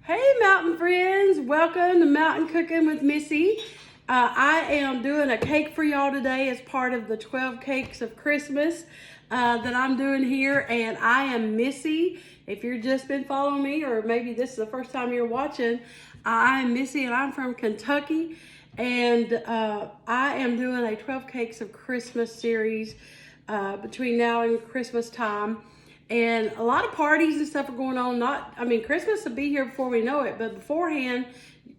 Hey mountain friends, welcome to Mountain Cooking with Missy. I am doing a cake for y'all today as part of the 12 Cakes of Christmas that I'm doing here, and I am Missy. If you've just been following me, or maybe this is the first time you're watching, I'm Missy and I'm from Kentucky, and I am doing a 12 Cakes of Christmas series between now and Christmas time. And a lot of parties and stuff are going on. Christmas will be here before we know it, but beforehand,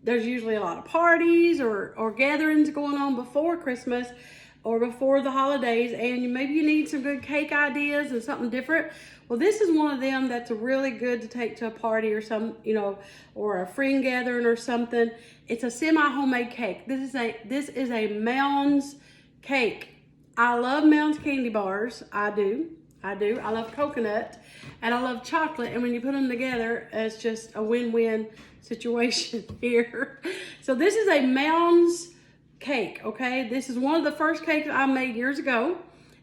there's usually a lot of parties or gatherings going on before Christmas or before the holidays, and maybe you need some good cake ideas and something different. Well, this is one of them that's really good to take to a party or or a friend gathering or something. It's a semi-homemade cake. This is a Mounds cake. I love Mounds candy bars. I do. I love coconut and I love chocolate. And when you put them together, it's just a win-win situation here. So this is a Mounds cake, okay? This is one of the first cakes I made years ago.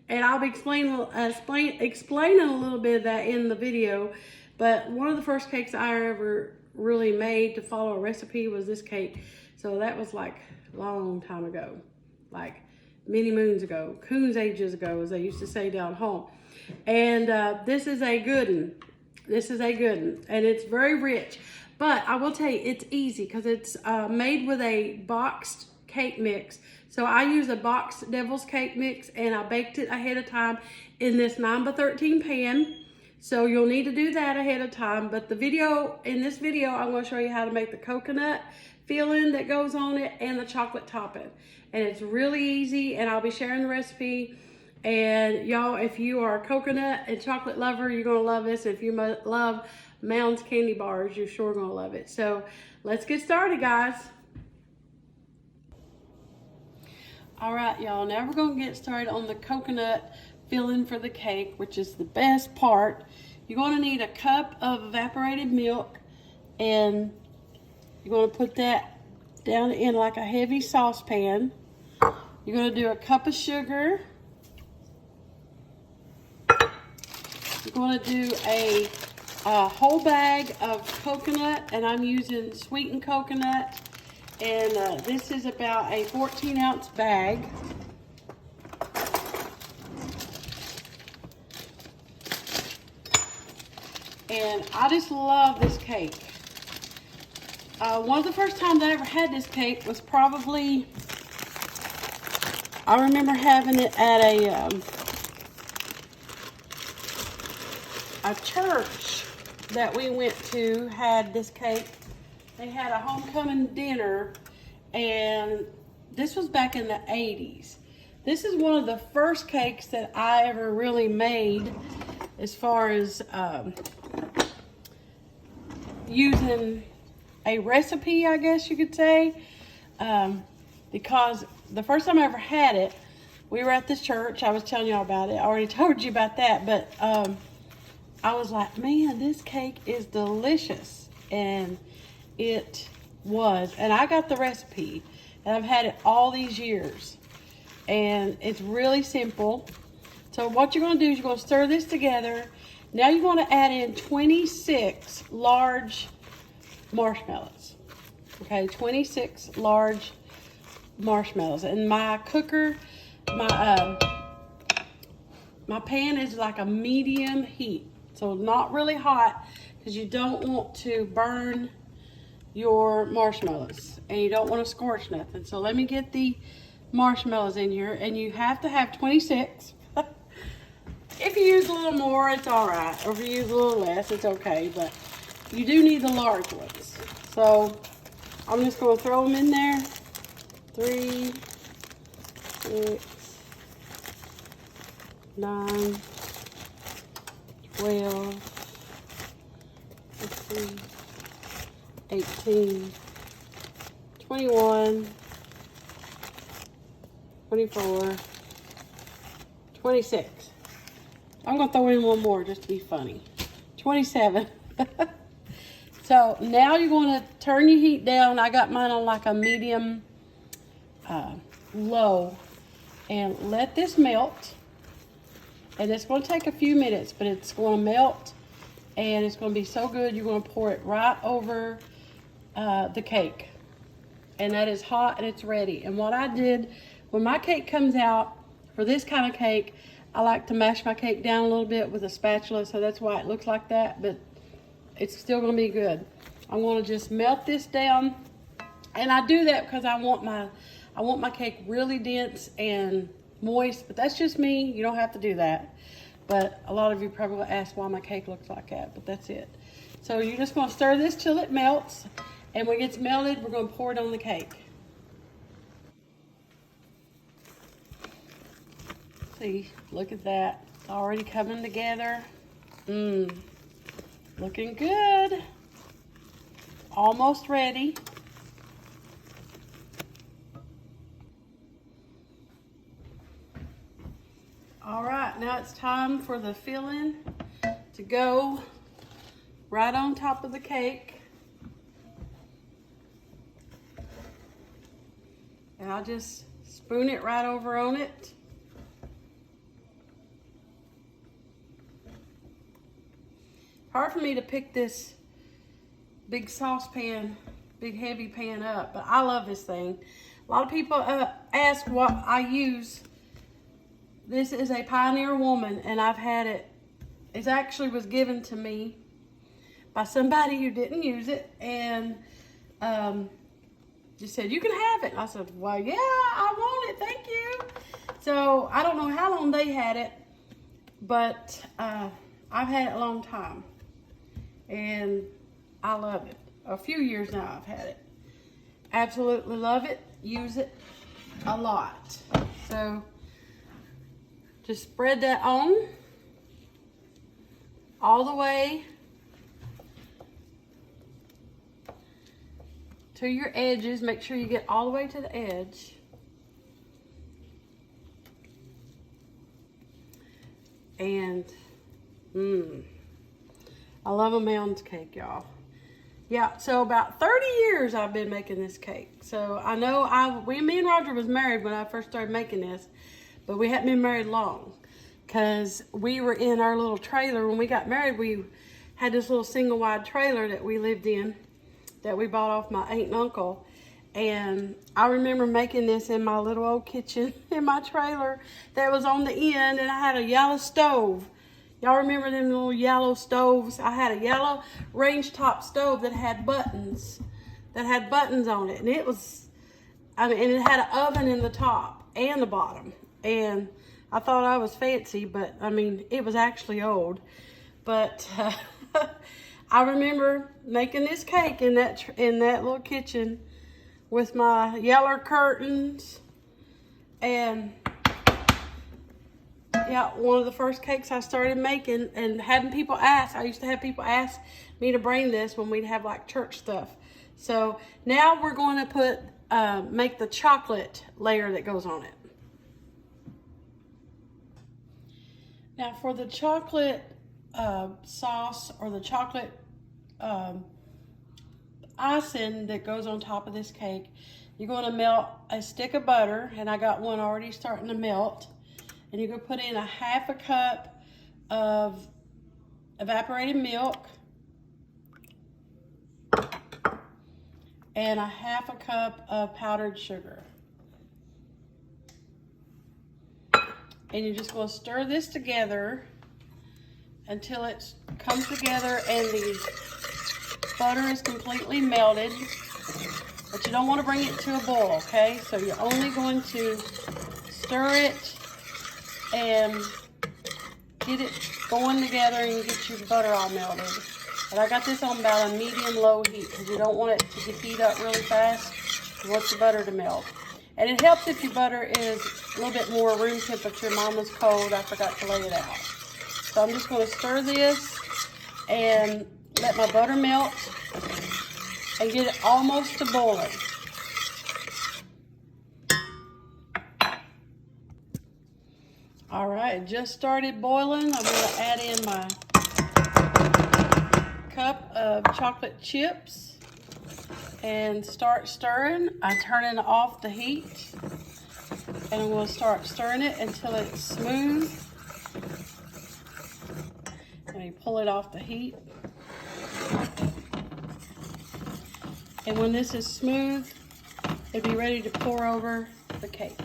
And I'll be explaining a little bit of that in the video. But one of the first cakes I ever really made to follow a recipe was this cake. So that was like a long time ago, like many moons ago, coon's ages ago, as they used to say down home. And this is a good one. This is a good one, and it's very rich. But I will tell you, it's easy because it's made with a boxed cake mix. So I use a boxed devil's cake mix, and I baked it ahead of time in this 9x13 pan. So you'll need to do that ahead of time. But in this video, I'm going to show you how to make the coconut filling that goes on it and the chocolate topping. And it's really easy, and I'll be sharing the recipe. And y'all, if you are a coconut and chocolate lover, you're gonna love this. If you love Mounds candy bars, you're sure gonna love it. So let's get started, guys. All right, y'all, now we're gonna get started on the coconut filling for the cake, which is the best part. You're gonna need a cup of evaporated milk, and you're gonna put that down in like a heavy saucepan. You're gonna do a cup of sugar. You're going to do a whole bag of coconut, and I'm using sweetened coconut, and this is about a 14-ounce bag. And I just love this cake. One of the first times I ever had this cake was probably, I remember having it at a church that we went to had this cake. They had a homecoming dinner, and this was back in the 80s. This is one of the first cakes that I ever really made as far as using a recipe, I guess you could say, because the first time I ever had it, we were at this church. I was telling y'all about it. I already told you about that, but I was like, man, this cake is delicious. And it was. And I got the recipe, and I've had it all these years. And it's really simple. So what you're going to do is you're going to stir this together. Now you're going to add in 26 large marshmallows. Okay, 26 large marshmallows. And my cooker, my pan is like a medium heat. So not really hot, because you don't want to burn your marshmallows and you don't want to scorch nothing. So let me get the marshmallows in here, and you have to have 26. If you use a little more, it's all right. Or if you use a little less, it's okay. But you do need the large ones. So I'm just going to throw them in there. 3, 6, 9, 12, 15, 18, 21, 24, 26. I'm going to throw in one more just to be funny. 27. So now you're going to turn your heat down. I got mine on like a medium low, and let this melt. And it's going to take a few minutes, but it's going to melt, and it's going to be so good. You're going to pour it right over the cake, and that is hot and it's ready. And what I did, when my cake comes out, for this kind of cake, I like to mash my cake down a little bit with a spatula, so that's why it looks like that, but it's still going to be good. I'm going to just melt this down, and I do that because I want my cake really dense and moist, but that's just me. You don't have to do that. But a lot of you probably ask why my cake looks like that, but that's it. So you're just going to stir this till it melts, and when it gets melted, we're going to pour it on the cake. See, look at that. It's already coming together. Looking good. Almost ready. All right, now it's time for the filling to go right on top of the cake. And I'll just spoon it right over on it. Hard for me to pick this big saucepan, big heavy pan up, but I love this thing. A lot of people ask what I use. This is a Pioneer Woman, and I've had it. It actually was given to me by somebody who didn't use it, and just said, you can have it. And I said, well, yeah, I want it, thank you. So I don't know how long they had it, but I've had it a long time, and I love it. A few years now I've had it. Absolutely love it, use it a lot. So just spread that on all the way to your edges. Make sure you get all the way to the edge. And I love a Mounds cake, y'all. Yeah, so about 30 years I've been making this cake. So I know me and Roger was married when I first started making this, but we hadn't been married long because we were in our little trailer. When we got married, we had this little single wide trailer that we lived in that we bought off my aunt and uncle. And I remember making this in my little old kitchen in my trailer that was on the end, and I had a yellow stove. Y'all remember them little yellow stoves? I had a yellow range top stove that had buttons on it. And it was, and it had an oven in the top and the bottom. And I thought I was fancy, but it was actually old. But I remember making this cake in that little kitchen with my yellow curtains. And yeah, one of the first cakes I started making, and having people ask. I used to have people ask me to bring this when we'd have like church stuff. So now we're going to make the chocolate layer that goes on it. Now for the chocolate sauce, or the chocolate icing that goes on top of this cake, you're going to melt a stick of butter, and I got one already starting to melt. And you're going to put in a half a cup of evaporated milk and a half a cup of powdered sugar. And you're just going to stir this together until it comes together and the butter is completely melted. But you don't want to bring it to a boil, okay? So you're only going to stir it and get it going together and get your butter all melted. And I got this on about a medium-low heat because you don't want it to heat up really fast. You want the butter to melt. And it helps if your butter is a little bit more room temperature. Mine was cold. I forgot to lay it out. So I'm just going to stir this and let my butter melt and get it almost to boiling. All right, it just started boiling. I'm going to add in my cup of chocolate chips and start stirring. I'm turning off the heat, and I'm going to start stirring it until it's smooth. Let me pull it off the heat. And when this is smooth, it'll be ready to pour over the cake.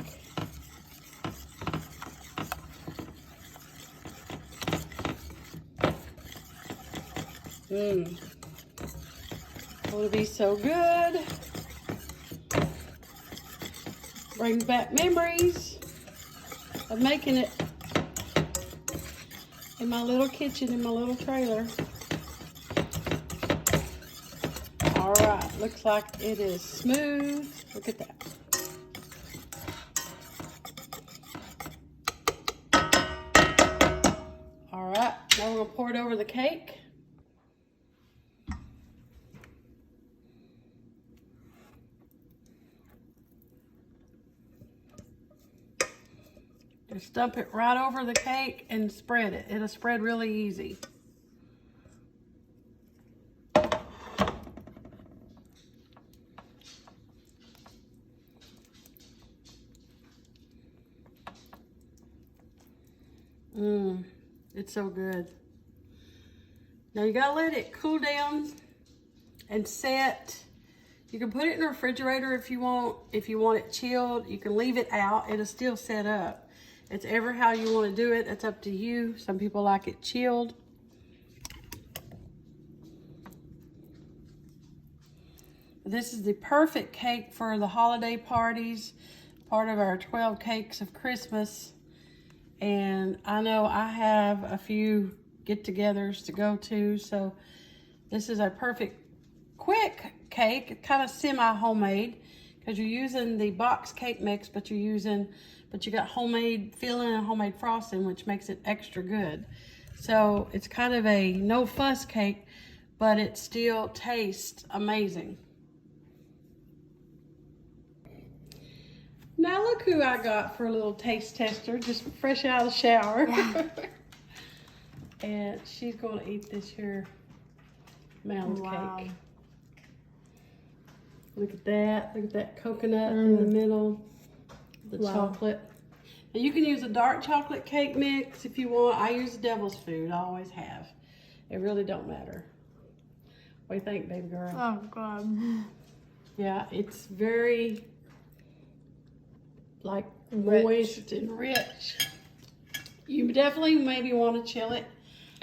It'll be so good. Brings back memories of making it in my little kitchen, in my little trailer. All right, looks like it is smooth. Look at that. All right, now we're gonna pour it over the cake. Just dump it right over the cake and spread it. It'll spread really easy. It's so good. Now you gotta let it cool down and set. You can put it in the refrigerator if you want. If you want it chilled, you can leave it out. It'll still set up. It's ever how you want to do it. It's up to you. Some people like it chilled. This is the perfect cake for the holiday parties. Part of our 12 cakes of Christmas. And I know I have a few get-togethers to go to, so this is a perfect quick cake, kind of semi-homemade, because you're using the box cake mix, but you got homemade filling and homemade frosting, which makes it extra good. So it's kind of a no fuss cake, but it still tastes amazing. Now look who I got for a little taste tester, just fresh out of the shower. Yeah. And she's going to eat this here Mounds cake. Look at that. Look at that coconut in the middle. The chocolate. Now you can use a dark chocolate cake mix if you want. I use devil's food. I always have. It really don't matter. What do you think, baby girl? Oh, God. Yeah, it's very like moist and rich. You definitely maybe want to chill it.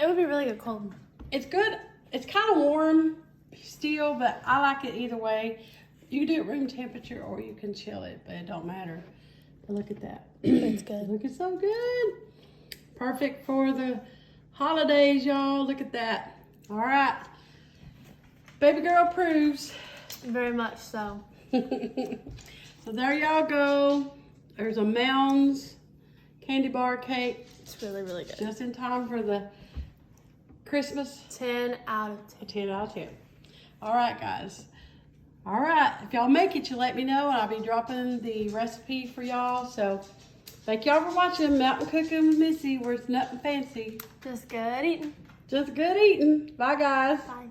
It would be really good cold. It's good. It's kind of warm still, but I like it either way. You can do it room temperature or you can chill it, but it don't matter. But look at that. It's good. Look, it's so good. Perfect for the holidays, y'all. Look at that. All right. Baby girl approves. Very much so. So there y'all go. There's a Mounds candy bar cake. It's really, really good. Just in time for the Christmas. 10 out of 10. 10 out of 10. All right, guys. All right. If y'all make it, you let me know, and I'll be dropping the recipe for y'all. So thank y'all for watching Mountain Cooking with Missy, where it's nothing fancy. Just good eating. Just good eating. Bye, guys. Bye.